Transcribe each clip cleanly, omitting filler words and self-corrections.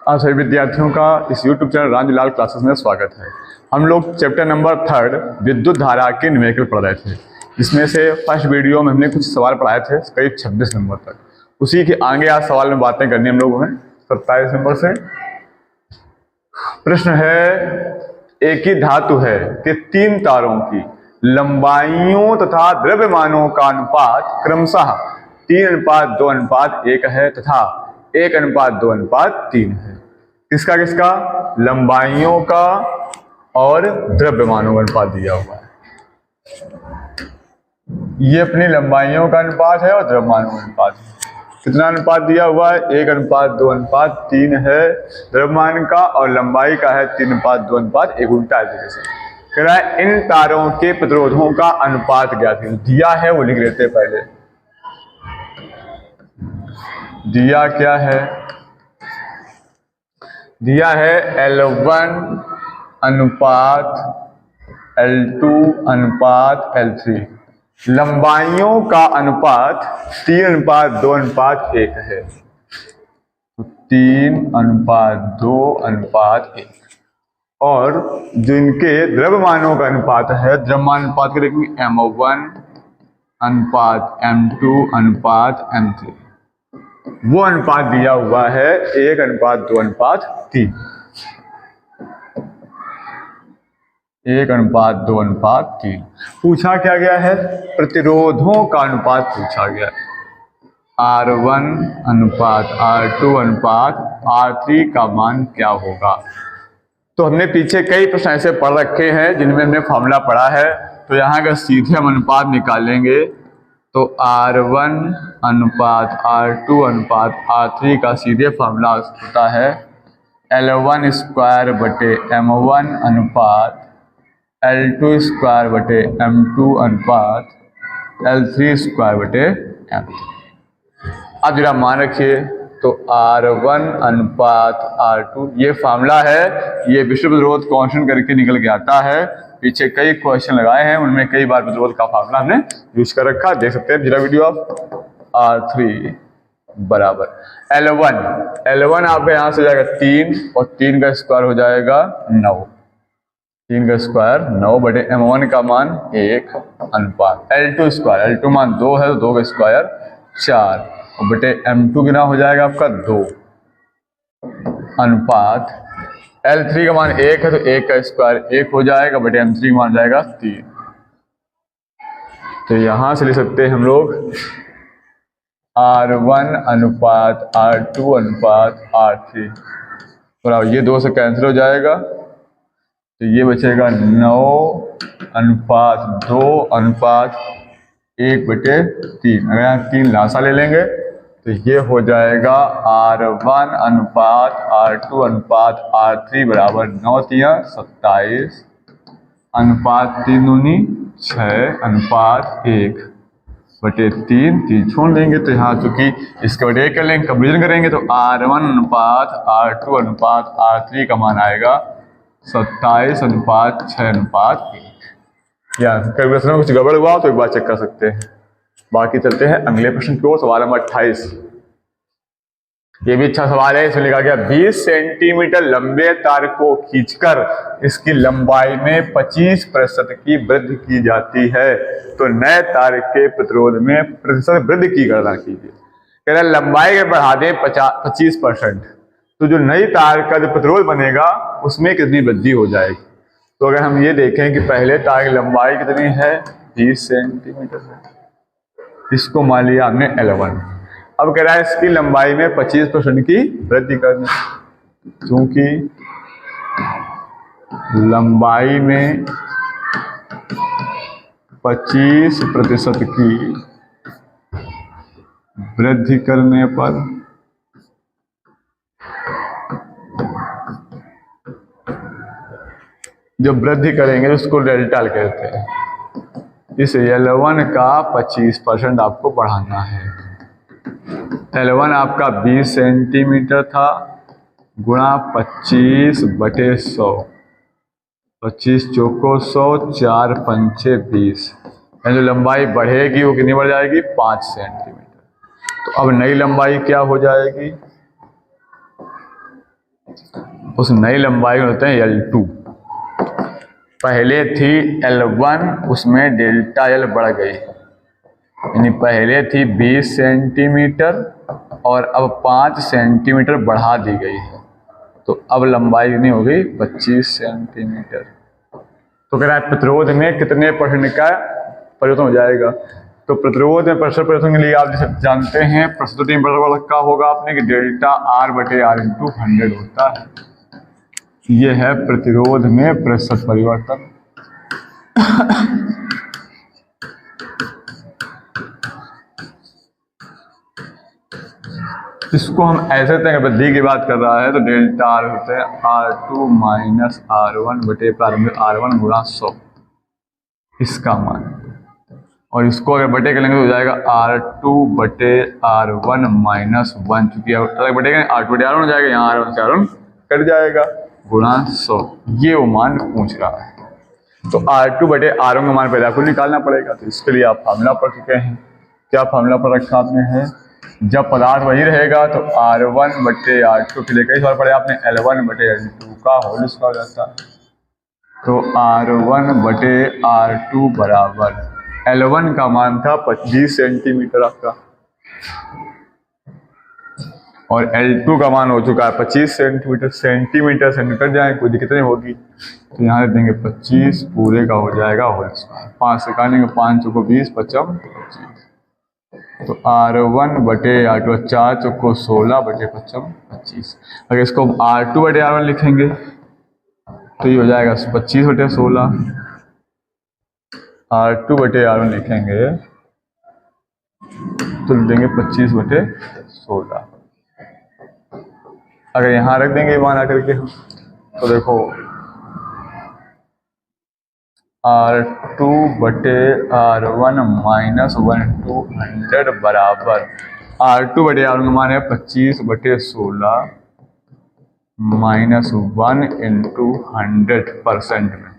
आप सभी विद्यार्थियों का इस YouTube चैनल रामजीलाल क्लासेस में स्वागत है। हम लोग चैप्टर नंबर 3 विद्युत धारा के न्यूमेरिकल पढ़ रहे थे, जिसमें से फर्स्ट वीडियो में हमने कुछ सवाल पढ़ाए थे करीब 26 नंबर तक। उसी के आगे आज सवाल में बातें करनी हम लोगों ने 27 नंबर से। प्रश्न है, एक ही धातु है कि 3 तारों की लंबाइयों तथा द्रव्यमानों का अनुपात क्रमशः 3:2:1 है तथा 1:2:3 है। किसका किसका? लंबाइयों का और द्रव्यमानों का अनुपात दिया हुआ है। ये अपनी लंबाइयों का अनुपात है और द्रव्यमानों का अनुपात है। कितना अनुपात दिया हुआ है? 1:2:3 है द्रव्यमान का और लंबाई का है 3:2:1। उल्टा तरीके से कह रहा है इन तारों के प्रतिरोधों का अनुपात ज्ञात है। दिया है वो लिख लेते पहले। दिया क्या है? दिया है L1 अनुपात L2 अनुपात L3। लंबाइयों का अनुपात 3:2:1 है। तो 3:2:1 और जो इनके द्रव्यमानों का अनुपात है, द्रव्यमान अनुपात के देखेंगे M1 अनुपात M2 अनुपात M3। वो अनुपात दिया हुआ है 1:2:3। 1:2:3 पूछा क्या गया है? प्रतिरोधों का अनुपात पूछा गया है। R1 अनुपात R2 अनुपात R3 का मान क्या होगा? तो हमने पीछे कई प्रश्न ऐसे पढ़ रखे हैं जिनमें हमने फॉर्मूला पढ़ा है। तो यहाँ अगर सीधे हम अनुपात निकालेंगे तो R1 अनुपात R2 अनुपात R3 का सीधे फॉर्मूला होता है L1 स्क्वायर बटे M1 अनुपात L2 स्क्वायर बटे M2 अनुपात L3 स्क्वायर बटे M3। अब जरा मान रखिए तो R1 अनुपात R2 ये फार्मूला है। ये विश्व प्रतिरोध कांस्टेंट करके निकल के आता है। पीछे कई क्वेश्चन लगाए हैं, उनमें कई बार प्रतिरोध का फार्मूला हमने यूज कर रखा, देख सकते हैं जरा वीडियो आप। R3 बराबर L1 आपका यहाँ से जाएगा 3 और 3 का स्क्वायर हो जाएगा 9। 3 का स्क्वायर 9 बटे M1 का मान 1 अनुपात L2 स्क्वायर, L2 मान 2 है तो 2 का स्क्वायर 4 और बटे M2 कितना हो जाएगा आपका 2 अनुपात L3 का मान 1 है तो 1 का स्क्वायर 1 हो जाएगा बटे M3 का मान जाएगा 3। तो यहां से ले सकते हैं हम लोग R1 अनुपात R2 अनुपात R3 बराबर, ये 2 से कैंसिल हो जाएगा तो ये बचेगा 9 अनुपात 2 अनुपात 1 बटे 3। अगर यहाँ 3 लासा ले लेंगे तो ये हो जाएगा R1 अनुपात R2 अनुपात R3 बराबर 9 तिया 27 अनुपात 3 दूनी 6 अनुपात 1 बटे 3 छोड़ देंगे। तो यहाँ चूंकि इसका बटे कर लेंगे, कंपेरिजन करेंगे तो R1 अनुपात R2 अनुपात R3 का मान आएगा 27 अनुपात 6 अनुपात 1। या कैलकुलेशन में कुछ गड़बड़ हुआ तो एक बार चेक कर सकते हैं। बाकी चलते हैं अगले प्रश्न की ओर। सवाल नंबर 28। ये भी अच्छा सवाल है। इसमें लिखा गया 20 सेंटीमीटर लंबे तार को खींचकर इसकी लंबाई में 25% की वृद्धि की जाती है तो नए तार के प्रतिरोध में प्रतिशत वृद्धि की गणना कीजिए। कह रहा है लंबाई के बढ़ा दें 25% तो जो नई तार का जो प्रतिरोध बनेगा उसमें कितनी वृद्धि हो जाएगी। तो अगर हम ये देखें कि पहले तार की लंबाई कितनी है 20 सेंटीमीटर है, इसको मान लिया हमने L1। अब कह रहा है इसकी लंबाई में 25% की वृद्धि करनी। क्योंकि लंबाई में 25% की वृद्धि करने पर जो वृद्धि करेंगे उसको डेल्टा कहते हैं। इस L1 का 25% आपको बढ़ाना है। L1 आपका 20 सेंटीमीटर था गुणा 25 बटे 100, 25 चौको 100 4 पंचे 20। जो लंबाई बढ़ेगी वो कितनी बढ़ जाएगी 5 सेंटीमीटर। तो अब नई लंबाई क्या हो जाएगी उस नई लंबाई में होते हैं L2। पहले थी L1, उसमें डेल्टा L बढ़ गई, यानी पहले थी 20 सेंटीमीटर और अब 5 सेंटीमीटर बढ़ा दी गई है, तो अब लंबाई कितनी हो गई 25 सेंटीमीटर। तो कह रहा है प्रतिरोध में कितने परसेंट का परिवर्तन हो जाएगा। तो प्रतिरोध में प्रतिशत परिवर्तन के लिए आप जैसे जानते हैं प्रस्तुति में क्या होगा आपने कि डेल्टा R/R इंटू 100 होता है। ये है प्रतिरोध में प्रतिशत परिवर्तन। इसको हम ऐसे तक वृद्धि की बात कर रहा है तो डेल्टा R होता है R2 माइनस R1 बटे प्रारंभिक R1 गुणा 100, इसका मान। और इसको अगर बटे करेंगे तो हो जाएगा R2 बटे R1 माइनस 1, चूंकि अगर बटे करेंगे R2 बटे R1 हो जाएगा, यहाँ R1 से R1 कट जाएगा, गुणा 100। ये वो मान पूछ रहा है। तो R2 बटे R1 का मान पहले आपको निकालना पड़ेगा, तो इसके लिए आप फार्मूला पढ़ चुके हैं। क्या फार्मूला पढ़ रखा आपने है, जब पदार्थ वही रहेगा तो R1 बटे R2 के लिए कई सवाल पढ़े आपने, L1 बटे L2 का होल स्क्वायर जाता है। तो R1 बटे R2 बराबर L1 का मान था 25 सेंटीमीटर आपका, और L2 का मान हो चुका है 25 सेंटीमीटर। सेंटीमीटर से निकल जाए कोई दिक्कत नहीं होगी, तो यहाँ देंगे 25 पूरे का हो जाएगा होल स्क्वायर। 5 से काटेंगे, 5 चौको 20, 25। तो R1 बटे R2 4 चौको 16 बटे 25। अगर इसको हम R2 बटे R1 लिखेंगे तो ये हो जाएगा 25 बटे 16। R2 बटे R1 लिखेंगे तो लिख देंगे 25 बटे 16। अगर यहाँ रख देंगे मान आकर के हम, तो देखो R2 बटे R1 माइनस 1 इंटू 100 बराबर R2 बटे R1 का मान है 25 बटे 16 माइनस 1 इंटू 100% में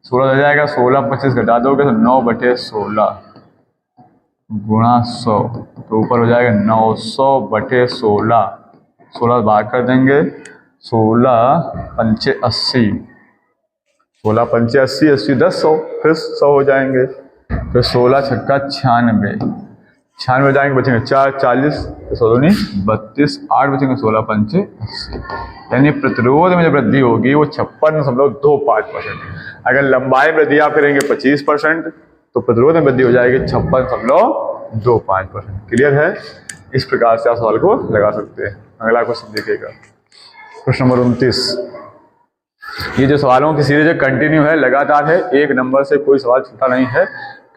16 हो जाएगा, 16 25 घटा दोगे तो 9 बटे 16 गुणा 100, तो ऊपर हो जाएगा 900 बटे 16। 16 भाग कर देंगे, 16 पंचे 80, 16 पंचे 80, 80 10 100, फिर 100 हो जाएंगे। फिर 16 छक्का 96, 96 हो जाएंगे, बचेंगे 4 40, 16 नहीं 32, 8 बचेंगे, 16 पंचे 80। यानी प्रतिरोध में जो वृद्धि होगी वो 56.25%। अगर लंबाई वृद्धि आप करेंगे 25%, तो प्रतिरोध में वृद्धि हो जाएगी 56.25%। क्लियर है? इस प्रकार से आप सवाल को लगा सकते हैं। अगला क्वेश्चन देखिएगा, प्रश्न नंबर 29। ये जो सवालों की सीरीज है कंटिन्यू है, लगातार है, एक नंबर से कोई सवाल छूटा नहीं है,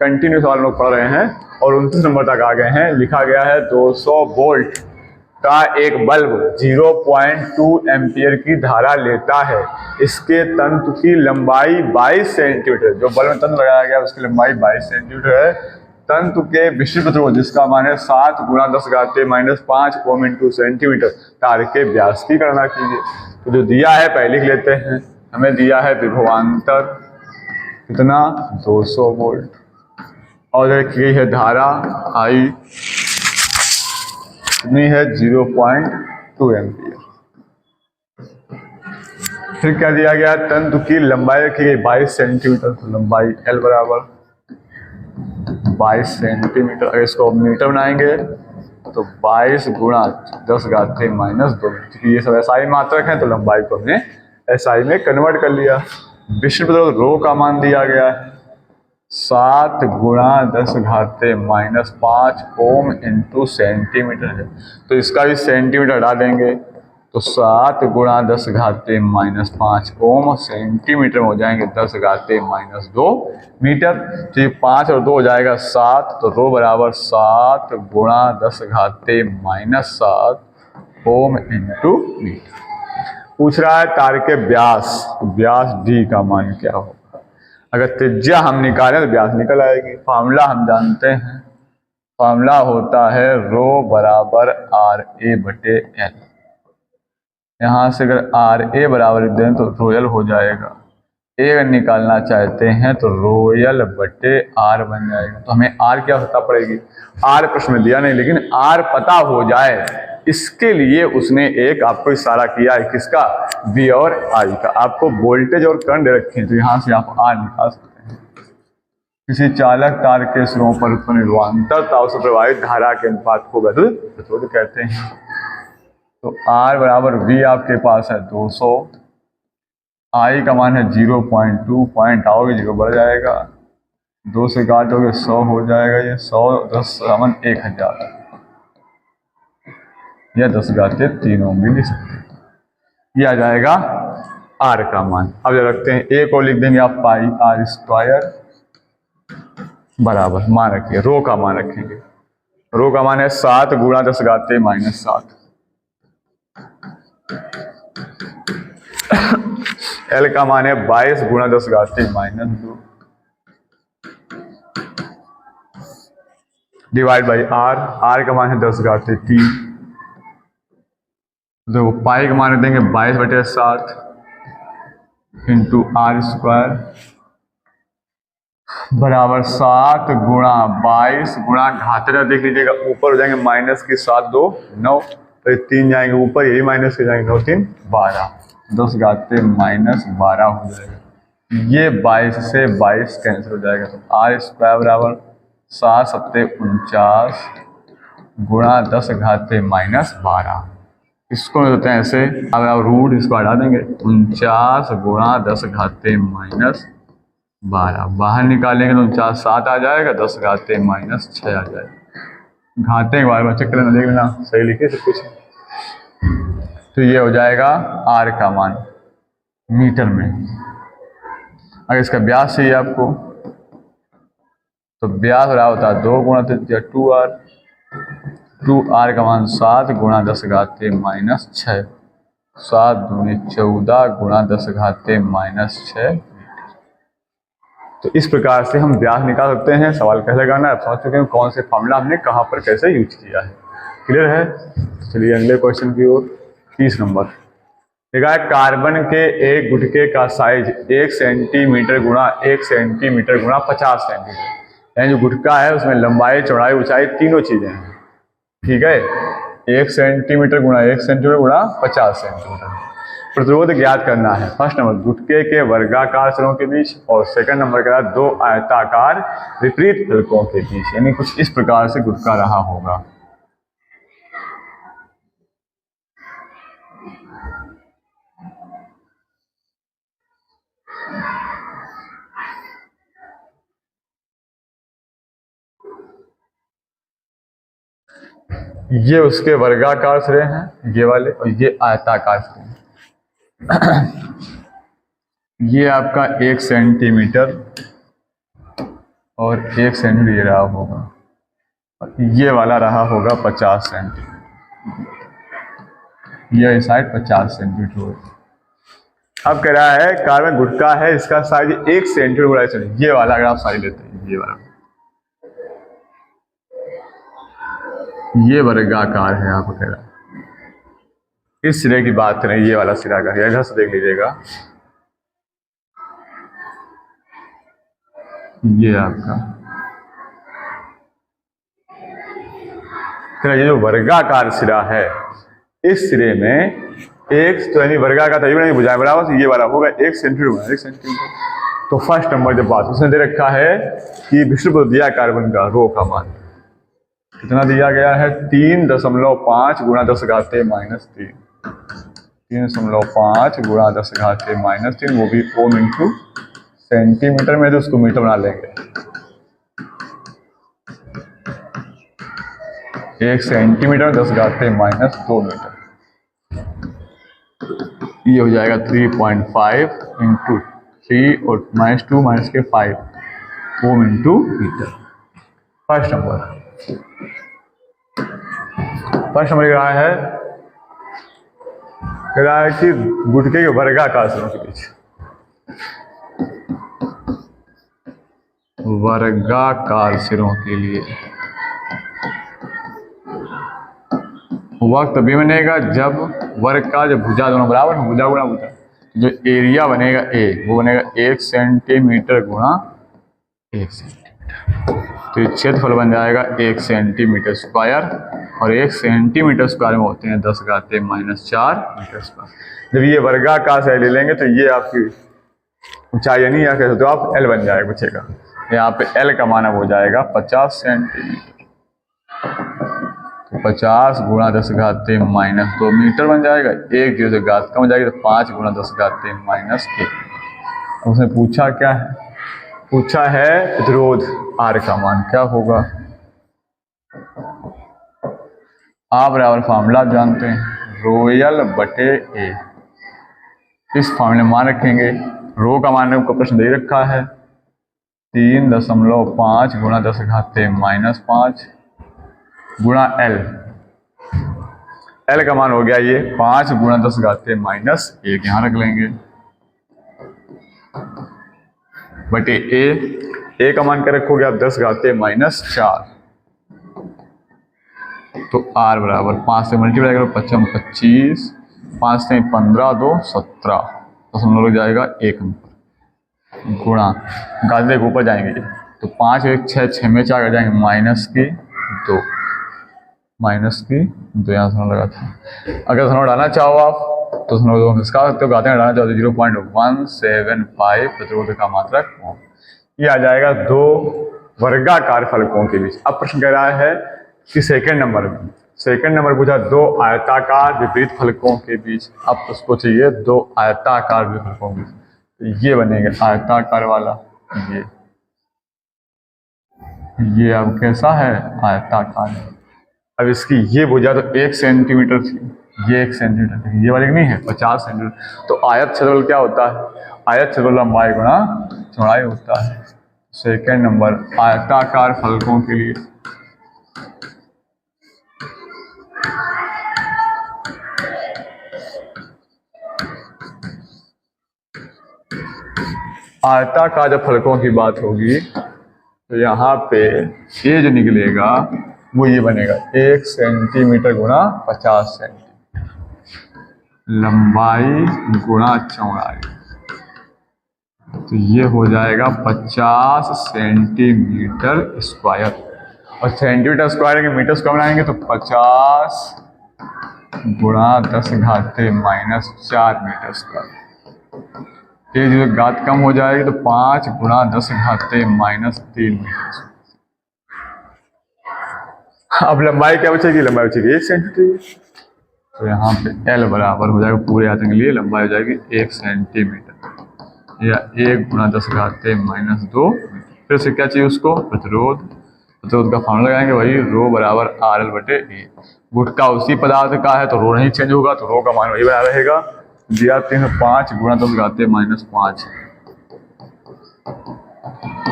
कंटिन्यू सवाल लोग पढ़ रहे हैं और 29 नंबर तक आ गए हैं। लिखा गया है 200 वोल्ट का एक बल्ब 0.2 एम्पियर की धारा लेता है, इसके तंतु की लंबाई 22 सेंटीमीटर। जो बल्ब में तंतु लगाया गया उसकी लंबाई 22 सेंटीमीटर है। तंतु के विशिष्ट प्रतिरोध जिसका मान है 7 गुणा 10⁻⁵ ओम इंटू सेंटीमीटर, तार के व्यास की गणना कीजिए। तो जो दिया है पहले लिख लेते हैं। हमें दिया है विभवांतर कितना 200 वोल्ट और रखी गई है धारा I कितनी है 0.2 एम्पियर। फिर क्या दिया गया, तंतु की लंबाई रखी गई 22 सेंटीमीटर, तो लंबाई L बराबर 22 सेंटीमीटर। अगर इसको मीटर बनाएंगे तो 22 गुणा 10⁻⁻2 मीटर। ये सब SI मात्रक है तो लंबाई को हमने SI में कन्वर्ट कर लिया। विशिष्ट प्रतिरोध रो का मान दिया गया है 7 गुणा 10⁻⁵ ओम इंटू सेंटीमीटर है, तो इसका भी सेंटीमीटर हटा देंगे तो 7 गुणा 10⁻⁵ ओम सेंटीमीटर में हो जाएंगे 10⁻⁻2 मीटर। तो ये 5 और 2 हो जाएगा 7, तो रो बराबर 7 गुणा 10⁻⁷ ओम इंटू मीटर। पूछ रहा है तार के व्यास D का मान क्या होगा। अगर त्रिज्या हम निकालें तो व्यास निकल आएगी। फार्मूला हम जानते हैं, फार्मूला होता है रो बराबर RA बटे L। यहाँ से अगर RA बराबर दें तो रोयल हो जाएगा, A अगर निकालना चाहते हैं तो रोयल बटे R बन जाएगा। तो हमें R क्या पता पड़ेगी, R प्रश्न में दिया नहीं, लेकिन R पता हो जाए इसके लिए उसने एक आपको इशारा किया है, किसका? V और I का। आपको वोल्टेज और करंट दे रखे हैं, तो यहाँ से आप R निकाल सकते हैं। किसी चालक तार के सिरों पर उत्पन्न विभवांतर ताव से प्रवाहित धारा के अनुपात को वैद्युत प्रतिरोध कहते हैं। तो R बराबर V आपके पास है 200, I का मान है 0.2, पॉइंट आओगे 0 बढ़ जाएगा, 2 से काटोगे 100 हो जाएगा, ये 100 10 सामान 1000 या 10⁻³ ओम भी लिख सकते हैं। ये आ जाएगा R का मान। अब जब रखते हैं A को लिख देंगे आप पाई R² बराबर, मान रखिए रो का मान रखेंगे। रो का मान है 7 गुणा 10⁻⁷। L का मान है 22 गुणा 10⁻⁻² डिवाइड बाई R। R का मान है 10⁻³ तो पाई का मान देंगे 22/7 इंटू R² बराबर 7 गुणा 22 गुणा घाते देख लीजिएगा, ऊपर हो जाएंगे माइनस की 7 2 9, तो 3 जाएंगे ऊपर, यही माइनस के जाएंगे 9 3 12, 10⁻⁻12 हो जाएगा। ये 22 से 22 कैंसिल हो जाएगा, तो R² बराबर 7 7 49 गुणा 10⁻⁻12। इसको होते हैं ऐसे, अगर आप रूट इसको हटा देंगे 49 गुणा 10⁻⁻12 बाहर निकालेंगे तो 49 7 आ जाएगा, 10⁻⁻6 आ जाएगा। घाते के बारे में चेक करना, देख लेना सही लिखे सब कुछ। तो ये हो जाएगा R का मान मीटर में। अगर इसका व्यास चाहिए आपको तो व्यास रहा होता है 2 गुणा 2R, 2R का मान 7 गुणा 10⁻⁻6, 7 दूनी 14 गुणा 10⁻⁻6। तो इस प्रकार से हम व्यास निकाल सकते हैं। सवाल कैसे लगाना है समझ चुके हैं, कौन से फॉर्मूला हमने कहाँ पर कैसे यूज किया है, क्लियर है। चलिए अगले क्वेश्चन की ओर। 30 नंबर देखा है, कार्बन के एक गुटके का साइज 1 सेंटीमीटर गुणा 1 सेंटीमीटर गुणा 50 सेंटीमीटर, यानी जो गुटका है उसमें लंबाई चौड़ाई ऊंचाई तीनों चीजें हैं, ठीक है। 1 सेंटीमीटर गुणा 1 सेंटीमीटर गुणा 50 सेंटीमीटर। प्रतिरोध ज्ञात करना है। फर्स्ट नंबर गुटके के वर्गाकार सिरों के बीच, और सेकंड नंबर का 2 आयताकार विपरीत फलकों के बीच, यानी कुछ इस प्रकार से गुटका रहा होगा। ये उसके वर्गाकार सिरे हैं ये वाले, और ये आयताकार सिरे हैं। ये आपका 1 सेंटीमीटर और 1 सेंटीमीटर ये रहा होगा, और ये वाला रहा होगा 50 सेंटीमीटर, ये साइड 50 सेंटीमीटर होगा। अब कह रहा है कार्बन गुटका है, इसका साइज 1 सेंटीमीटर बड़ा है। ये वाला अगर आप साइज लेते हैं, ये वाला ये वर्गाकार है, आपको कह रहा है। इस सिरे की बात करें, ये वाला सिरा का, इधर से देख लीजिएगा, ये आपका ये जो वर्गाकार सिरा है, इस सिरे में एक तो यानी वर्गाकार तरीके नहीं बुझाए बराबर, तो ये वाला होगा 1 सेंटीमीटर 1 सेंटीमीटर। तो फर्स्ट नंबर जब बात उसने दे रखा है कि विष्णु दिया कार्बन का रो का मान कितना दिया गया है, 3.5 गुणा 10⁻⁻3, 3.5 गुणा 10⁻⁻3, वो भी ओम इंटू सेंटीमीटर में, तो उसको मीटर बना लेंगे। 1 सेंटीमीटर 10⁻⁻2 मीटर, ये हो जाएगा 3.5 इंटू 3 और -2 -5 ohm into metre. First number कह रहा है कि गुटके के वर्गाकार सिरों के बीच, वर्गाकार सिरों के लिए वक्त तभी बनेगा जब वर्ग का जब भुजा दोनों बराबर, भुजा गुणा भुजा, जो एरिया बनेगा ए वो बनेगा 1 सेंटीमीटर गुणा 1 सेंटीमीटर, तो ये क्षेत्रफल बन जाएगा 1 सेंटीमीटर स्क्वायर और 1 सेंटीमीटर स्क्वायर में होते हैं 10⁻⁻⁴ मीटर स्क्वायर। जब ये वर्गाकार से ले लेंगे तो ये आपकी ऊंचाई नहीं, या कह सकते हो आप L बन जाएगा बचेगा। यहाँ पे L का मान हो जाएगा 50 सेंटीमीटर, तो 50 × 10⁻⁻² मीटर बन जाएगा। एक जीरो से घात कम हो जाएगी तो 5 × 10⁻⁻⁴। उसने पूछा क्या है, पूछा है प्रतिरोध R का मान क्या होगा। आप बराबर फार्मूला जानते हैं, ρl बटे A। इस फार्मूले में मान रखेंगे, रो का मान को प्रश्न दे रखा है 3.5 × 10⁻⁻5 गुणा L। L का मान हो गया ये 5 × 10⁻⁻1 यहाँ रख लेंगे, बटे A का मान क्या रखोगे आप 10⁻⁻⁴। तो R बराबर 5 से मल्टीप्लाई करो, 5 25, 5 से 15, 2 17, तो हम लोग जाएगा 1 नंबर गुणा गाजरे के ऊपर जाएंगे तो 5 1 6 6 में 4 जाएंगे -2 यहाँ से लगा था। अगर धनों डालना चाहो आप तो धनों इसका सकते हो, गाते हैं डालना चाहो तो 0.175 प्रतिरोध का मात्रक ओम। ये आ जाएगा 2 वर्गाकार फलकों के बीच। अब प्रश्न कह रहा है कि सेकंड नंबर पूछा 2 आयताकार विपरीत फलकों के बीच। अब उसको चाहिए 2 आयताकार विपरीत फलकों के बीच, तो ये बनेगा आयताकार वाला। ये अब कैसा है, आयताकार है। अब इसकी ये भुजा तो 1 सेंटीमीटर थी, ये 1 सेंटीमीटर थी, ये वाली नहीं है 50 सेंटीमीटर। तो आयत क्षेत्रफल क्या होता है, आयत क्षेत्रफल लंबाई गुणा चौड़ाई होता है। सेकंड नंबर आयताकार फलकों के लिए आयताकार जब फलकों की बात होगी तो यहाँ पे ये जो निकलेगा वो ये बनेगा 1 सेंटीमीटर गुणा 50 सेंटीमीटर, लंबाई गुणा चौड़ाई, तो ये हो जाएगा 50 सेंटीमीटर स्क्वायर। और सेंटीमीटर स्क्वायर के मीटर स्क्वायर बनाएंगे तो 50 × 10⁻⁻⁴ मीटर स्क्वायर। ये जो घात कम हो जाएगी तो 5 × 10⁻⁻3 मीटर। अब लंबाई क्या बचेगी, लंबाई बचेगी 1 सेंटीमीटर। तो यहाँ पे L बराबर हो जाएगा पूरे आयतन के लिए लंबाई हो जाएगी 1 सेंटीमीटर या 1 × 10⁻⁻2। फिर से क्या चाहिए उसको, प्रतिरोध का फॉर्मूला लगाएंगे, वही रो बराबर RL बटे A। गुटका उसी पदार्थ का है तो रो नहीं चेंज होगा, तो रो का मान वही बना रहेगा। दिया 5 × 10⁻⁻5,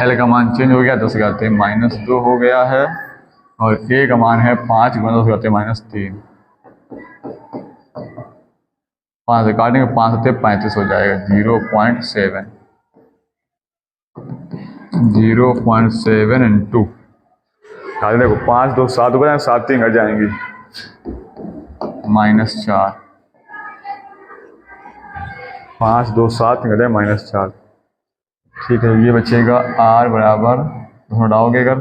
L का मान चेंज हो गया 10⁻⁻2 हो गया है, और A का मान है 5 × 10⁻⁻3। 5 से काटेंगे 5 से 35 हो जाएगा 0.7 × देखो 5 2 7 हो जाएंगे, 7 3 घट जाएंगी -4, 5 2 7 घटे -4। ठीक है, ये बचेगा R बराबर घटाओगे अगर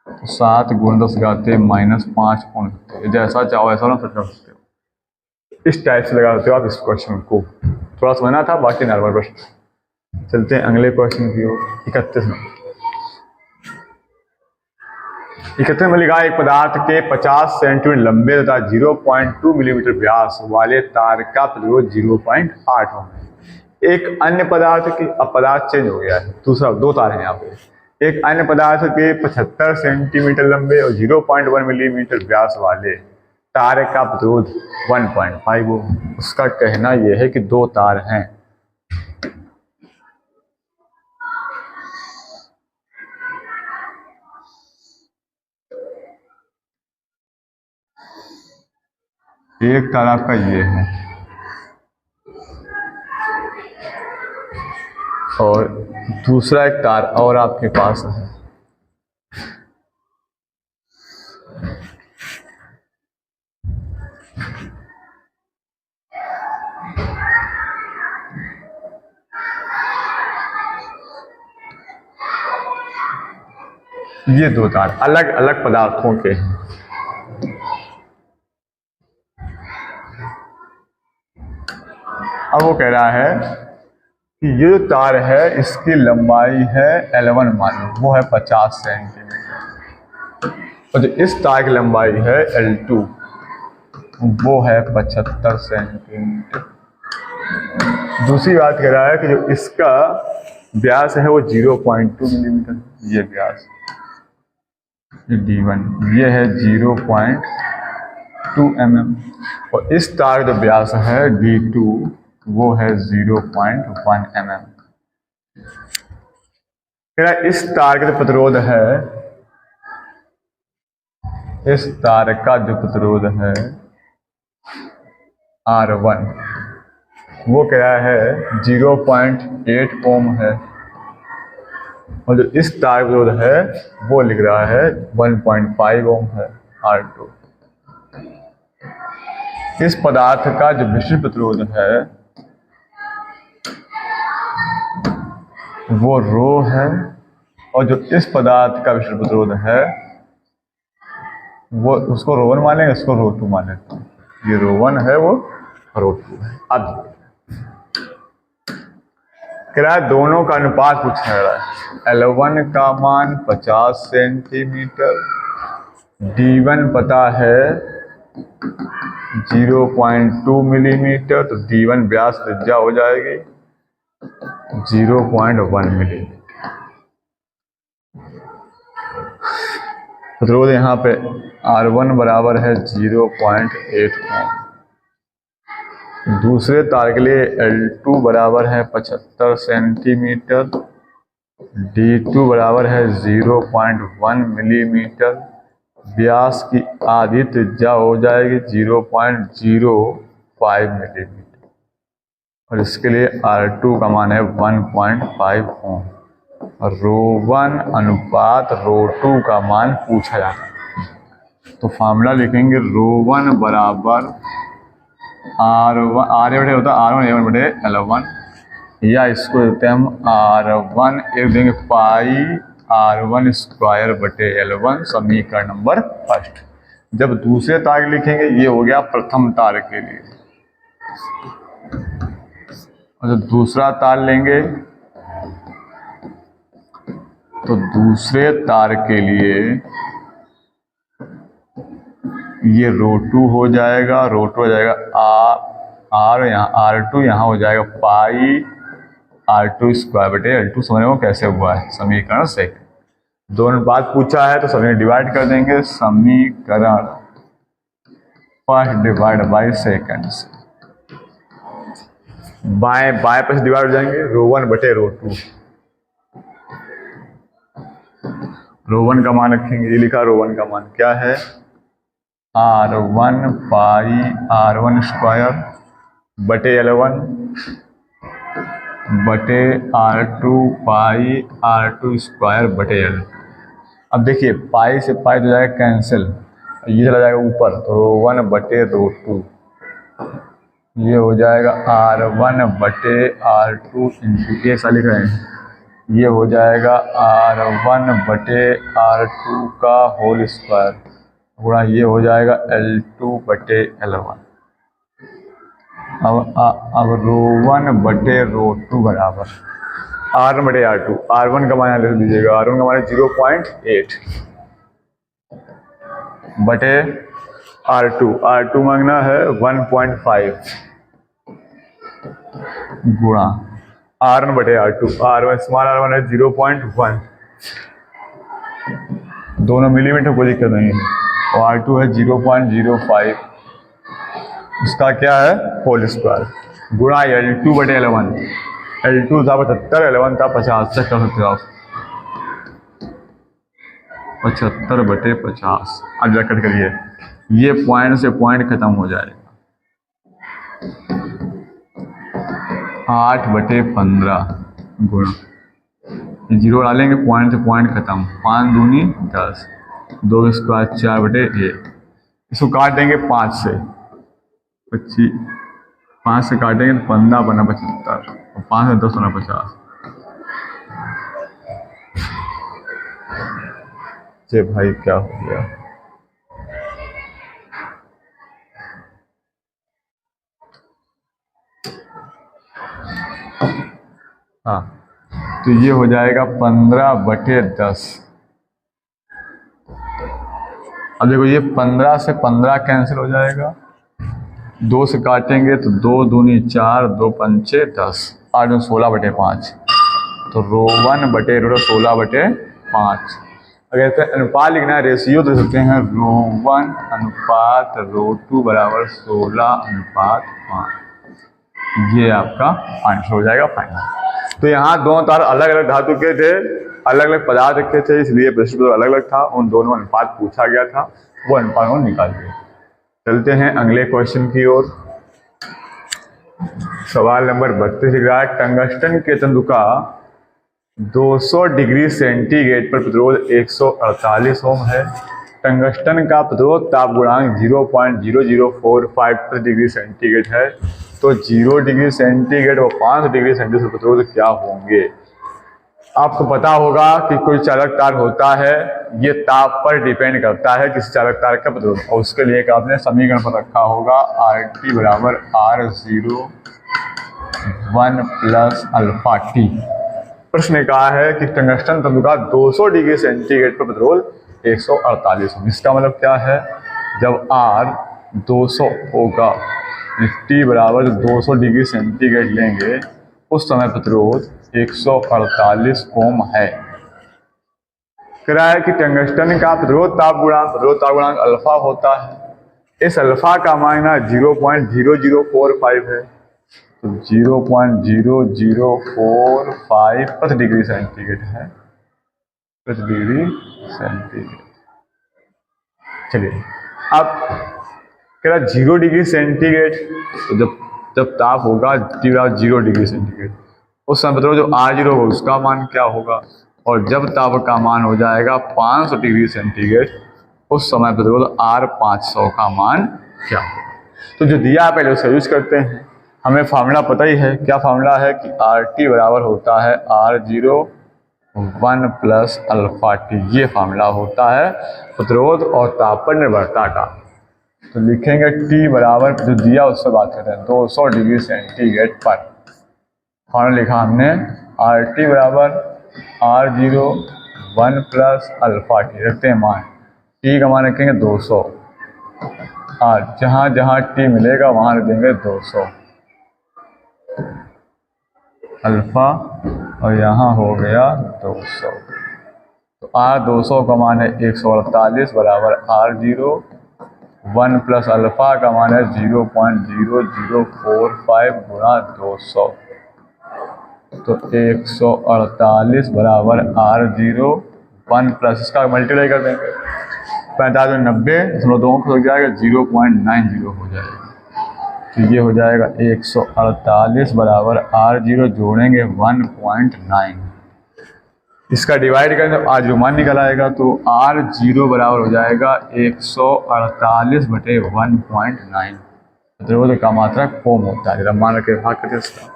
तो 7 × 10⁻⁻5 कोण सकते हो, जैसा चाहो ऐसा ना कर सकते हो। इस टाइप से लगा सकते हो आप इस क्वेश्चन को। थोड़ा समझना था, बाकी नॉर्मल प्रश्न। चलते हैं अगले क्वेश्चन की ओर। 31 नंबर। 31 में लिखा एक पदार्थ के 50 सेंटीमीटर लंबे तथा 0.2 मिलीमीटर व्यास वाले तार का प्रतिरोध 0.8 ओम है। एक अन्य पदार्थ की, अब पदार्थ चेंज हो गया है, दूसरा 2 तार हैं यहाँ पे। एक अन्य पदार्थ के 75 सेंटीमीटर लंबे और 0.1 मिलीमीटर व्यास वाले तार का प्रतिरोध 1.5 ओम। उसका कहना यह है कि 2 तार हैं, एक तार आपका ये है और दूसरा एक तार और आपके पास है। ये 2 तार अलग अलग पदार्थों के हैं। अब वो कह रहा है कि ये जो तार है इसकी लंबाई है L1 मान लो, वो है 50 सेंटीमीटर, और जो इस तार की लंबाई है L2 वो है 75 सेंटीमीटर। दूसरी बात कह रहा है कि जो इसका व्यास है वो 0.2 मिलीमीटर, ये व्यास D1, ये है 0.2 mm, और इस तार का जो व्यास है D2 वो है 0.1 mm। इस तार का जो प्रतिरोध है, इस तार का जो प्रतिरोध है R1 वो कह रहा है 0.8 ओम है, और जो इस तार का प्रतिरोध है वो लिख रहा है 1.5 ओम है R2। इस पदार्थ का जो विशिष्ट प्रतिरोध है वो रो है, और जो इस पदार्थ का विशिष्ट प्रतिरोध है वो उसको रो 1 मानेंगे, इसको रो 2 मान लेते हैं। ये रो 1 है, वो रो 2 है। अब कह रहा है दोनों का अनुपात पूछा जा रहा है। L1 का मान 50 सेंटीमीटर, D1 पता है 0.2 मिलीमीटर, तो D1 व्यास त्रिज्या हो जाएगी 0.1 मिलीमीटर। प्रतिरोध यहाँ पे R1 बराबर है 0.8 ओम। दूसरे तार के लिए L2 बराबर है 75 सेंटीमीटर, D2 बराबर है 0.1 मिलीमीटर, व्यास की आधी त्रिज्या हो जाएगी 0.05 मिलीमीटर, और इसके लिए R2 का मान है 1.5 ओम, और रो1 अनुपात रो2 का मान पूछा जाता है। तो फॉर्मूला लिखेंगे रो1 बराबर R1 R होता है R1 A1 बटे L1, या इसको देते हैं हम R1 एक देंगे पाई R1 स्क्वायर बटे L1, समीकरण नंबर फर्स्ट। जब दूसरे तार लिखेंगे, ये हो गया प्रथम तार के लिए, और जब दूसरा तार लेंगे तो दूसरे तार के लिए ये रो2 हो जाएगा, रो2 हो जाएगा R यहाँ R2 यहाँ हो जाएगा पाई R2 स्क्वायर बटे L2। समझ में कैसे हुआ है, समीकरण सेकंड। दोनों बात पूछा है तो सभी डिवाइड कर देंगे, समीकरण फर्स्ट डिवाइड बाई सेकंड से, बाएं बाएं पर डिवाइड हो जाएंगे, रो1 बटे रो2। रो1 का मान रखेंगे, ये लिखा रो1 का मान क्या है R1 पाई R1 स्क्वायर बटे L1 बटे R2 पाई R2 स्क्वायर बटे L। अब देखिए पाई से पाई तो जाएगा कैंसिल, ये चला जाएगा ऊपर, तो रो1 बटे रो2, ये हो जाएगा R1 बटे R2 इंटू ये साली का है, ये हो जाएगा R1 बटे R2 का होल स्क्वायर, गुणा ये हो जाएगा L2 बटे L1। अब रो1 बटे रो2 बराबर R1 बटे R2, R1 का मान लिख दीजिएगा, R1 का मान है 0.8 बटे R2 मांगना है 1.5 गुणा R1 बटे R2, R1 स्मॉल R1 है 0.1, दोनों मिलीमीटर कोई दिक्कत नहीं है, और R2 है 0.05, इसका क्या है होल स्क्वायर, गुणा L2 बटे L1, L2 था 75, L1 था 50, चेक कर सकते हो आप, 75 बटे 50। अब जरा कट करिए, ये पॉइंट से पॉइंट खत्म हो जाएगा, 8 बटे 15 गुणा, जीरो डालेंगे, पॉइंट से पॉइंट खत्म, 5 दूनी 10, 2 स्क्वायर 4 बटे 1, इसको काट देंगे 5 से, 25, 5 से काटेंगे तो 15 बना 75, और 5 से 10 बना 50। ये भाई क्या हो गया, हाँ, तो ये हो जाएगा 15/10। अब देखो ये 15 से 15 कैंसिल हो जाएगा, 2 से काटेंगे तो 2 दूनी 4, 2 पंचे 10, 8 में 16/5, तो रो 1/रो 16/5। अगर इसे अनुपात लिखना है, रेशियो, तो लिख सकते हैं रो 1 अनुपात रो 2 बराबर 16/5। ये आपका आंसर हो जाएगा फाइनल। तो यहाँ दोनों तार अलग अलग धातु के थे, अलग अलग पदार्थ के थे, इसलिए प्रश्न अलग अलग था, उन दोनों अनुपात पूछा गया था, वो अनुपात को निकाल दिए। चलते हैं अगले क्वेश्चन की ओर। सवाल नंबर 32 लिख रहा है, टंगस्टन के तंतु का 200 डिग्री सेंटीग्रेड पर प्रतिरोध 148 ओम है। टंगस्टन का प्रतिरोध ताप गुणांक 0.0045 डिग्री सेंटीग्रेड है। तो 0 डिग्री सेंटीग्रेड और 5 डिग्री सेंटीग्रेड प्रतिरोध क्या होंगे? आपको पता होगा कि कोई चालक तार होता है, ये ताप पर डिपेंड करता है किसी चालक तार का प्रतिरोध, और उसके लिए एक आपने समीकरण पर रखा होगा RT बराबर R01 प्लस अल्फा टी। प्रश्न कहा है कि टंगस्टन तंतु का 200 डिग्री सेंटीग्रेड पर प्रतिरोध 148 हो। इसका मतलब क्या है, जब R 200 होगा, T बराबर 200 डिग्री सेंटीग्रेड लेंगे, उस समय प्रतिरोध 148 ओम है। कह रहा है कि टंगस्टन का प्रतिरोध ताप गुणांक अल्फा होता है। इस अल्फा का मान 0.0045 है, तो 0.0045 प्रति डिग्री सेंटीग्रेड है, प्रति डिग्री सेंटीग्रेड। चलिए, अब कह रहा 0 डिग्री सेंटीग्रेड, तो जब ताप होगा T बराबर 0 डिग्री सेंटीग्रेड, उस समय बताओ जो R0 होगा उसका मान क्या होगा, और जब ताप का मान हो जाएगा 500 डिग्री सेंटीग्रेड, उस समय प्रतिरोध R500 का मान क्या होगा। तो जो दिया है पहले उसका यूज करते हैं। हमें फार्मूला पता ही है, क्या फार्मूला है कि RT बराबर होता है R01 प्लस अल्फा टी। ये फार्मूला होता है प्रतिरोध और ताप पर निर्भरता का। तो लिखेंगे T बराबर, जो दिया उससे बात करते हैं, 200 डिग्री सेंटीग्रेड पर। फार्मूला लिखा हमने RT बराबर R01 प्लस अल्फा टी, रखते हैं मान, T का मान रखेंगे 200, और जहाँ जहाँ T मिलेगा वहाँ रख देंगे 200 अल्फा, और यहाँ हो गया 200। तो R200 का मान है 148 बराबर R01 प्लस अल्फा का मान है 0.0045 गुणा 200, तो 148 बराबर R01 प्लस, इसका मल्टीप्लाई कर देंगे, 45/90 हो जाएगा, 0.90 हो जाएगा। तो ये हो जाएगा 148 बराबर R0 जोड़ेंगे 1.9, इसका डिवाइड करें तो R0 मान निकल आएगा, तो R0 बराबर हो जाएगा 148/1.9। प्रतिरोध का मात्रक ओम होता है, जरा मान के भाग करते इसका।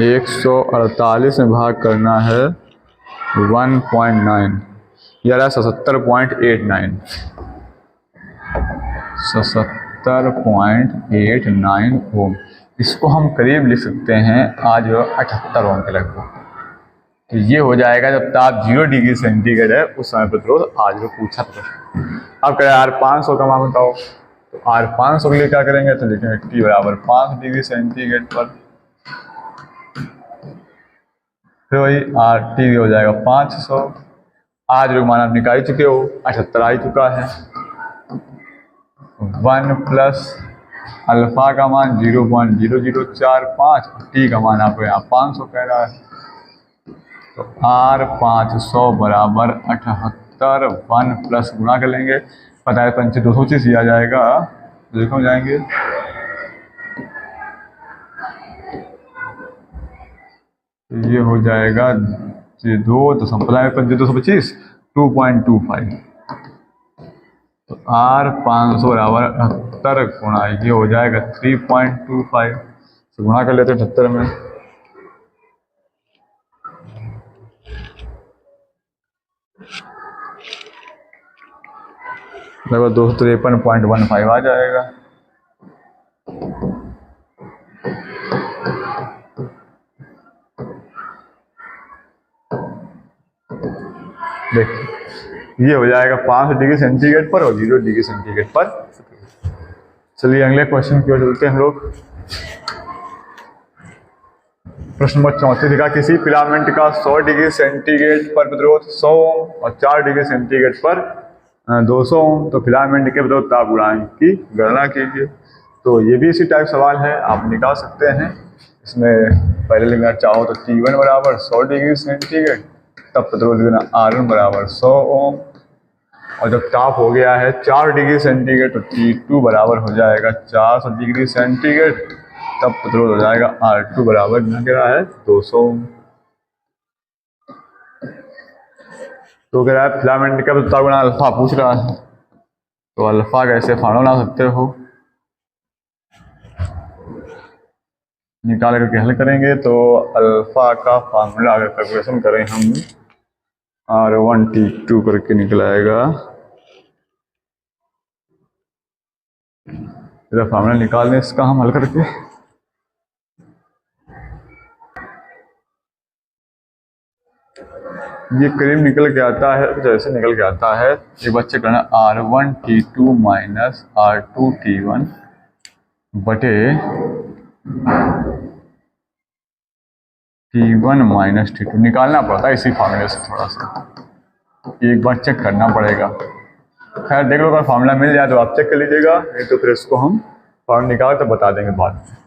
एक 148 में भाग करना है 1.9, यार 77.89, 77.89 ओम। इसको हम करीब लिख सकते हैं आज 78 ओम के लगभग। तो ये हो जाएगा जब ताप 0 डिग्री सेंटीग्रेड है, उस समय प्रतिरोध आज पूछा था। अब करें R500 का मान बताओ, तो R500 के लिए क्या करेंगे, तो लिखेंगे T बराबर 5 डिग्री सेंटीग्रेड पर, फिर वही RT हो जाएगा 500। आज जो मान आप निकाल चुके हो 78 आ चुका है, 1 प्लस अल्फा का मान 0.0045, T का मान आपको यहाँ 500 कह रहा है, तो R500 बराबर 78, 1 प्लस गुणा कर लेंगे, 50 पंचे 225 आ जाएगा, देखो जाएंगे, ये हो जाएगा 2.25 2.25, तो R500 बराबर 78 गुणा, ये हो जाएगा 3.25, तो गुणा कर लेते हैं 78 में, लगभग 253.15 आ जाएगा। देखिए ये हो जाएगा 500 डिग्री सेंटीग्रेड पर और 0 डिग्री सेंटीग्रेड पर। चलिए अगले क्वेश्चन की ओर चलते हैं हम लोग। प्रश्न नंबर 34 दिखा, किसी फिलामेंट का 100 डिग्री सेंटीग्रेड पर प्रतिरोध 100 ओम और 4 डिग्री सेंटीग्रेड पर 200 ओम, तो फिलामेंट के प्रतिरोध ताप गुणांक की गणना कीजिए। तो ये भी इसी टाइप सवाल है, आप निकाल सकते हैं। इसमें पहले लिखना चाहो तो T1 बराबर 100 डिग्री सेंटीग्रेड, तब प्रतिरोध देना R1 बराबर 100 ओम, और जब ताप हो गया है 4 डिग्री सेंटीग्रेड तो T2 बराबर हो जाएगा 400 डिग्री सेंटीग्रेड, तब प्रतिरोध हो जाएगा R2 बराबर क्या रहा है 200 ओम। तो कह रहा है फिलामेंट का ताप गुणा अल्फा पूछ रहा है, तो अल्फा कैसे फार्मूला बना सकते हो, निकाल करके हल करेंगे। तो अल्फा का फार्मूला अगर कैलकुलेशन करें हम R1 T2 करके निकल आएगा। फार्मूला निकाल लें इसका हम हल करके। ये करीब निकल के आता है, कुछ ऐसे निकल के आता है। एक बच्चे करना R1 T2 minus R2 T1 बटे T1 माइनस T2 निकालना पड़ता है इसी फार्मूले से, थोड़ा सा एक बार चेक करना पड़ेगा। खैर देख लो, अगर फार्मूला मिल जाए तो आप चेक कर लीजिएगा, नहीं तो फिर इसको हम फार्मूला निकाल तो बता देंगे बाद में।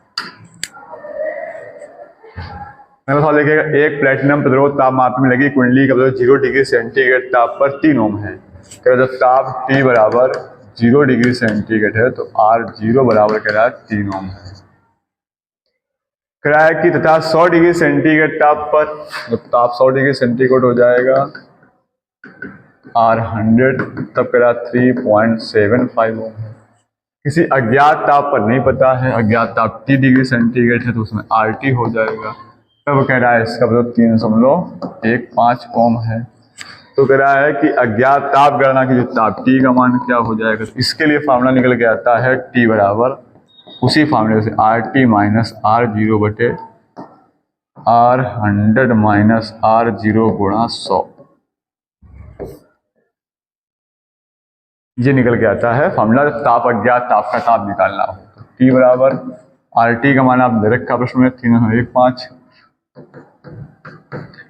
सवाल देखिएगा, एक प्लेटिनम प्रतिरोध ताप मापी में लगी कुंडली का प्रतिरोध 0 डिग्री सेंटीग्रेड ताप पर 3 ओम है। जब ताप T बराबर 0 डिग्री सेंटीग्रेड है तो R0 बराबर कह रहा है 3 ओम है। कह रहा है कि तथा 100 डिग्री सेंटीग्रेड ताप पर, जब ताप 100 डिग्री सेंटीग्रेड हो जाएगा R100, तब कह रहा 3.75 ओम है। किसी अज्ञात ताप पर नहीं पता है, अज्ञात ताप T डिग्री सेंटीग्रेड है तो उसमें RT हो जाएगा। तब कह रहा है इसका मतलब 3.15 ओम है। तो कह रहा है कि अज्ञात ताप गणना की जो ताप T का मान क्या हो जाएगा, तो इसके लिए फार्मूला निकल के आता है T बराबर उसी फार्मूले से RT माइनस R0 बटे R100 माइनस R0 गुणा 100, ये निकल के आता है फार्मूला। ताप अज्ञात ताप का ताप निकालना हो तो T बराबर RT का मान आप दे रखा प्रश्न में 3.15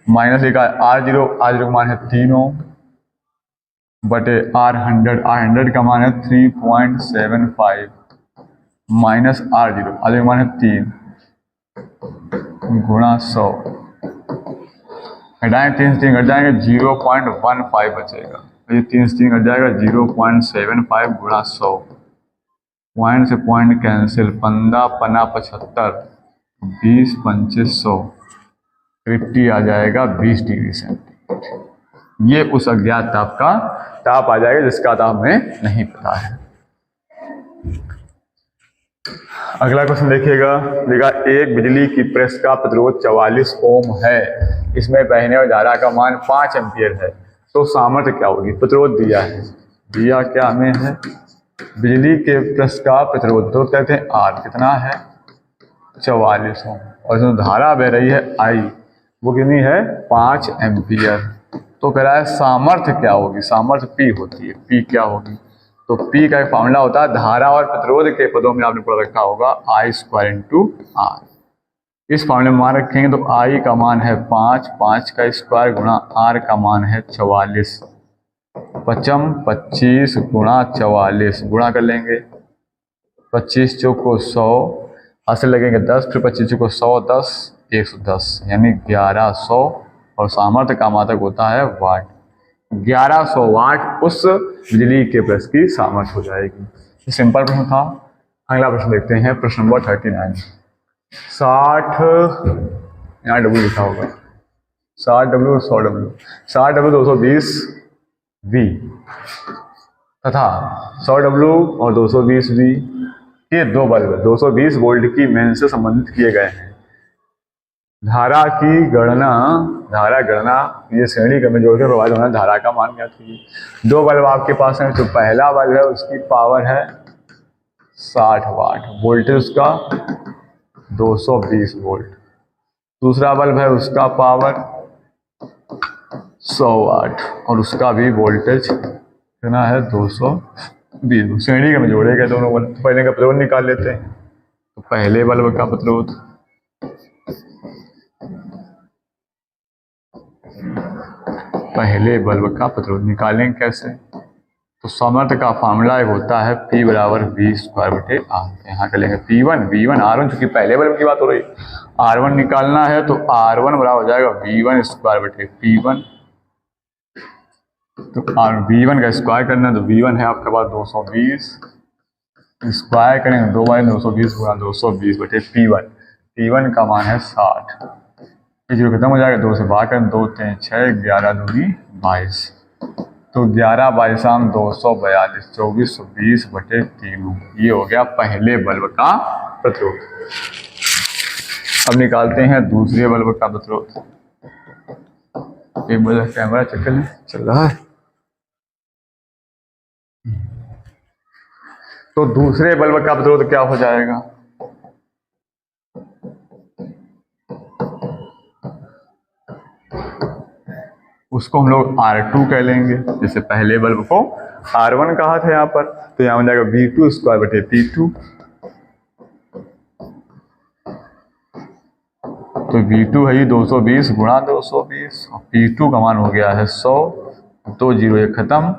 माइनस लिखा R0 का मान है 3 ओम बटे R100 का मान है 3.75 माइनस R0 का मान है 3 गुणा 100, घटाएं 3 से 3 घट जाएंगे 0.15 बचेगा। तो ये 3 से 3 घट जाएगा 0.75 गुणा 100, पॉइंट से पॉइंट कैंसिल, 15 पना 75, 20 पंचे 100, 50 आ जाएगा 20 डिग्री सेंटीग्रेड। ये उस अज्ञात ताप का ताप आ जाएगा जिसका ताप हमें नहीं पता है। अगला क्वेश्चन देखिएगा, देखा एक बिजली की प्रेस का प्रतिरोध 44 ओम है, इसमें बहने वाली धारा का मान 5 एम्पियर है, तो सामर्थ्य क्या होगी। प्रतिरोध दिया है, दिया क्या हमें है, बिजली के प्रेस का प्रतिरोध तो कहते हैं R कितना है 44 ओम, और जो धारा बह रही है I वो कितनी है 5 एम्पियर। तो कह रहा है सामर्थ्य क्या होगी, सामर्थ्य P होती है, P क्या होगी। तो P का एक फार्मूला होता है, धारा और प्रतिरोध के पदों में आपने पढ़ रखा होगा I² इंटू R। इस फार्मूले में मान रखेंगे तो I का मान है 5, 5 का स्क्वायर गुणा R का मान है 44, 25 गुणा 44 गुणा कर लेंगे, 25 चौको 100, हाथ लगेंगे 10, फिर 25 चौको 100, 10 110 यानी 1100, और सामर्थ्य का मात्रक होता है वाट। 1100 वाट उस बिजली के प्रेस की सामर्थ्य हो जाएगी। ये सिंपल प्रश्न था। अगला प्रश्न देखते हैं, प्रश्न नंबर 39। 60 यहाँ डब्ल्यू लिखा होगा, 60W 100W, 60W 220 V तथा 100W और 220 V ये दो बल्ब 220 वोल्ट की मेन से संबंधित किए गए हैं। धारा की गणना धारा गणना ये श्रेणी क्रम में जोड़कर प्रभावित होने धारा का मान ज्ञात कीजिए। 2 बल्ब आपके पास है, तो पहला बल्ब है उसकी पावर है 60 वाट, वोल्टेज उसका 220 वोल्ट। दूसरा बल्ब है उसका पावर 100 वाट और उसका भी वोल्टेज कितना है 220। श्रेणी क्रम में जोड़े गए दोनों बल्ब। पहले का प्रतिरोध निकाल लेते हैं। तो पहले बल्ब का प्रतिरोध निकालेंगे कैसे? तो सामर्थ्य का फॉर्मूला एक होता है P बराबर V²/R। यहाँ कर लेंगे P1 V1 R1, चूंकि पहले बल्ब की बात हो रही है, R1 निकालना है तो R1 बराबर हो जाएगा V1²/P1। तो V1 का स्क्वायर करना है तो V1 है आपके पास 220, स्क्वायर करेंगे 2 बार 220 गुणा 220/P1। P1 का मान है 60। जीरो खत्म हो जाएगा, 2 से भाग करें 2 3 6 11 दूनी 22। तो 11 22 242, 2420/3। ये हो गया पहले बल्ब का प्रतिरोध। अब निकालते हैं दूसरे बल्ब का प्रतिरोध। एक बार कैमरा चेक कर लें, चल रहा है। तो दूसरे बल्ब का प्रतिरोध क्या हो जाएगा? उसको हम लोग R2 कह लेंगे। जैसे पहले बल्ब को R1 कहा था यहाँ पर, तो यहाँ हो जाएगा V2²/P2। तो V2 है 220 गुणा 220 और P2 का मान हो गया है 100। 2 0 1 खत्म,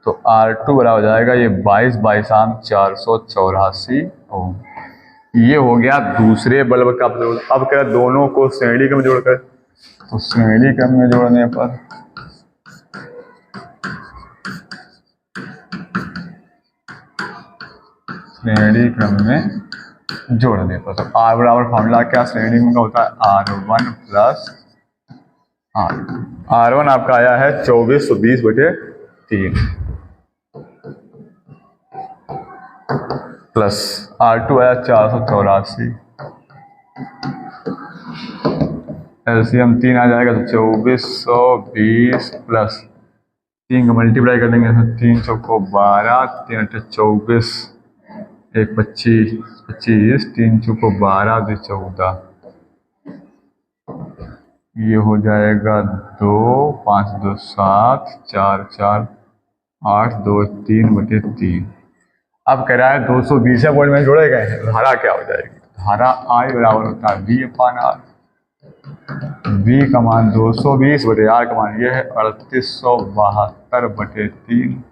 तो R2 बराबर हो जाएगा ये 22 22 484 ओम। ये हो गया दूसरे बल्ब का प्रतिरोध। अब क्या दोनों को श्रेणी क्रम में जोड़कर, तो श्रेणी क्रम में जोड़ने पर तो R बराबर फॉर्मूला क्या श्रेणी में का होता है R1 प्लस R1 आपका आया है 2420/3 प्लस R2 आया 484। एलसीएम 3 आ जाएगा तो 2420 प्लस 3 का मल्टीप्लाई कर देंगे, 3 चौको 12, 3 8 24, 1 25 25, 3 चौको 12 2 14। ये हो जाएगा 2 5 2 7 4 4 8 2 3/3। अब कह रहा है 220 वोल्ट में जोड़े गए हैं, धारा क्या हो जाएगी? धारा I बराबर होता है V/R। V का मान 220/R का मान ये है 3872/3।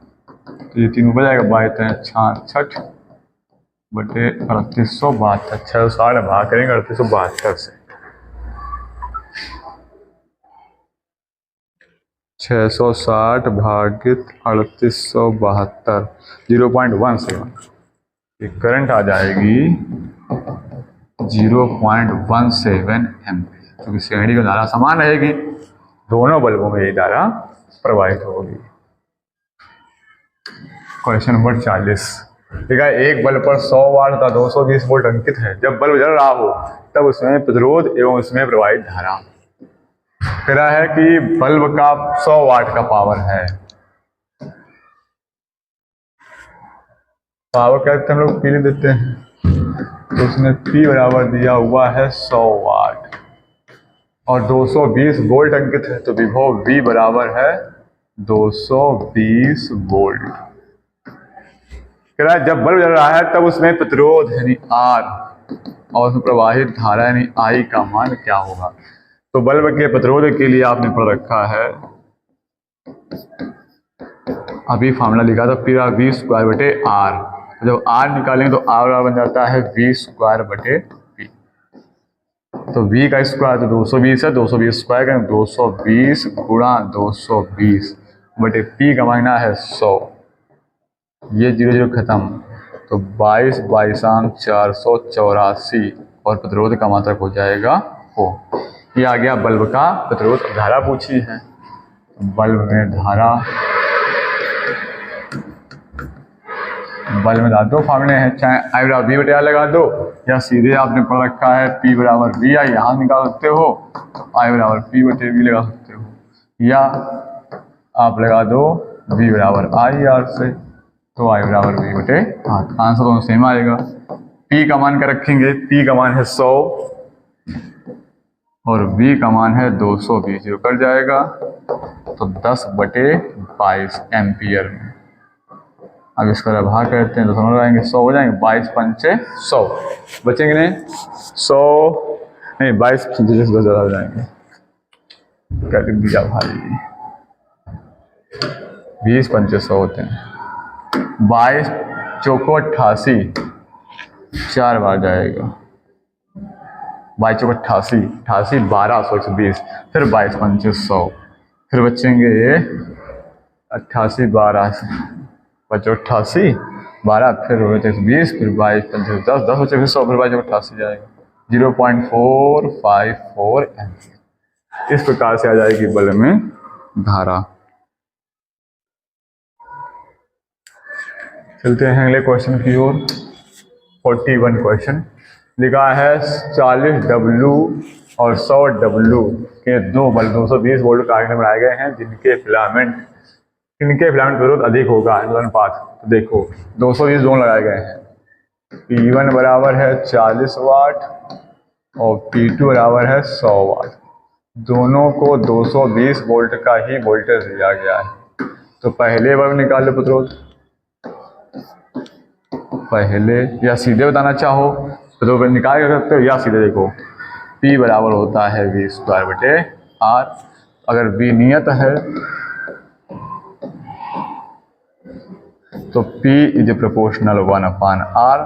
तो ये 3 बच जाएगा 2266/3872। 660 भाग करेंगे 3872 से। 660 भागित 3872 0.17। ये करंट आ जाएगी 0.17 एम्पीयर, क्योंकि श्रेणी की धारा समान रहेगी, दोनों बल्बों में ये धारा प्रवाहित होगी। Question number 40। देखा एक बल्ब पर 100 वाट तथा 220 वोल्ट अंकित है। जब बल्ब जल रहा हो तब उसमें प्रतिरोध एवं उसमें प्रवाहित धारा। कह रहा है कि बल्ब का 100 वाट का पावर है। पावर कहते हम लोग पीले देते हैं, तो उसने P बराबर दिया हुआ है 100 वाट और 220 वोल्ट अंकित है, तो विभव V बराबर है 220 वोल्ट। कह रहा है जब बल्ब जल रहा है तब उसमें प्रतिरोध यानी R और उसमें प्रवाहित धारा यानी I का मान क्या होगा? तो बल्ब के प्रतिरोध के लिए आपने पढ़ रखा है, अभी फॉर्मूला लिखा था P V²/R। जब R निकालेंगे तो R बन जाता है V²/P। तो V का स्क्वायर तो 220 है, 220 स्क्वायर करें 220 गुणा 220/P का मायना है 100। ये 0 0 खत्म, तो 22 22 484 और प्रतिरोध का मात्रक हो जाएगा हो। ये आ गया बल्ब का प्रतिरोध। धारा पूछी है, बल्ब में धारा दो फॉर्मूले हैं, चाहे I/V/R लगा दो या सीधे आपने पढ़ रखा है P बराबर वी आई, यहाँ निकाल सकते हो, I बराबर P बटे वी लगा सकते हो, या आप लगा दो V बराबर आई आर से, तो I बराबर V बटे आर, आंसर दोनों सेम आएगा। P का मान क्या रखेंगे, P का मान है 100 और V का मान है 220, जो कट जाएगा तो 10/22 एम्पियर में। अब इसका भाग करते हैं तो समझ आएंगे, 100 हो जाएंगे, 22 पंचे 100 बचेंगे नहीं, 100 नहीं 22 पंचे 10 ज़्यादा हो जाएंगे, कर दिया भाई, 20 पंचे 100 होते हैं, 22 चौको 88, 4 बार जाएगा, 22 चौको 88, 88 1200 120, फिर 22 पंचे 100, फिर बचेंगे 88 12 बचे 88 12, फिर 120, फिर 22 पंचे 10 10 बचे, फिर 100, फिर 22 88 जाएगा, 0.454 एम्पियर। इस प्रकार से आ जाएगी बल्ब में धारा। चलते हैं अगले क्वेश्चन की ओर। 41 क्वेश्चन लिखा है 40 W और 100 W के दो बल्ब 220 वोल्ट का आगे बनाए गए हैं, जिनके फिलामेंट प्रतिरोध अधिक होगा अनुपात। तो देखो 220 दोनों लगाए गए हैं, P1 बराबर है 40 वाट और P2 बराबर है 100 वाट, दोनों को 220 वोल्ट का ही वोल्टेज दिया गया है। तो पहले बल्ब निकाल लो प्रतिरोध, पहले या सीधे बताना चाहो तो निकाल कर सकते हो, या सीधे देखो P बराबर होता है V² बटे R, अगर V नियत है तो P इज प्रोपोर्शनल 1/R।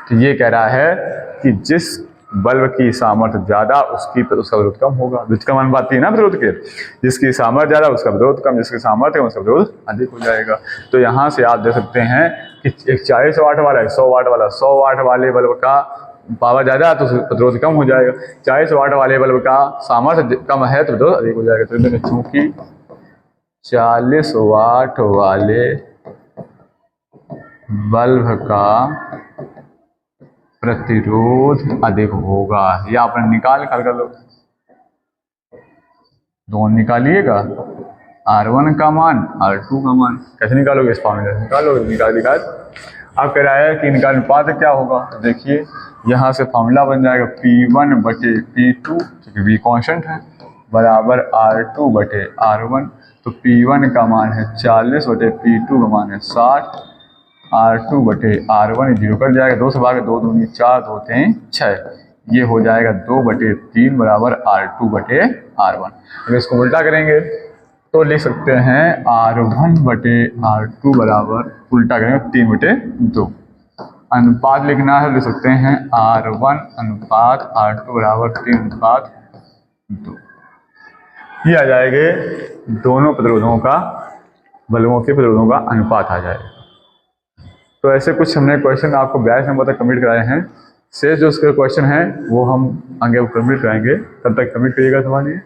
तो ये कह रहा है कि जिस बल्ब की सामर्थ्य ज्यादा उसका विरोध कम होगा, व्युत्क्रम अनुपाती है ना विरोध के, जिसकी सामर्थ्य ज्यादा उसका विरोध कम, जिसकी सामर्थ्य कम उसका विरोध अधिक हो जाएगा। तो यहाँ से आप देख सकते हैं कि एक 40 वाट वाला है, 100 वाट वाला, 100 वाट वाले बल्ब का पावर ज्यादा है तो प्रतिरोध कम हो जाएगा, 40 वाट वाले बल्ब का सामर्थ्य कम है तो प्रतिरोध अधिक हो जाएगा। तो चूंकि 40 वाट वाले बल्ब का प्रतिरोध अधिक होगा, या अपने निकाल कर लो, दोनों निकालिएगा, R1 का मान R2 का मान, कैसे निकालोगे, इस फॉर्मूले से निकालोगे, निकाल। अब कह रहा है कि इनका अनुपात क्या होगा, तो देखिए यहाँ से फॉर्मूला बन जाएगा P1 बटे P2, क्योंकि V कांस्टेंट है, बराबर R2 बटे R1। तो P1 का मान है 40 बटे P2 का मान है 60, R2 बटे R1 जीरो कर जाएगा, 2 से भागे 2 दूनी 4, 2 3 6, ये हो जाएगा 2/3 बराबर R2 बटे R1। अगर इसको उल्टा करेंगे तो लिख सकते हैं R1 बटे R2 बराबर, उल्टा करेंगे 3/2। अनुपात लिखना है, लिख सकते हैं R1 अनुपात R2 बराबर 3/2। ये आ जाएंगे दोनों प्रतिरोधों का, बल्बों के प्रतिरोधों का अनुपात आ जाएगा। तो ऐसे कुछ हमने क्वेश्चन आपको 82 नंबर तक कंप्लीट कराए हैं। शेष जो उसके क्वेश्चन हैं वो हम आगे कंप्लीट कराएंगे, तब तक कंप्लीट करिएगा। सवाल ये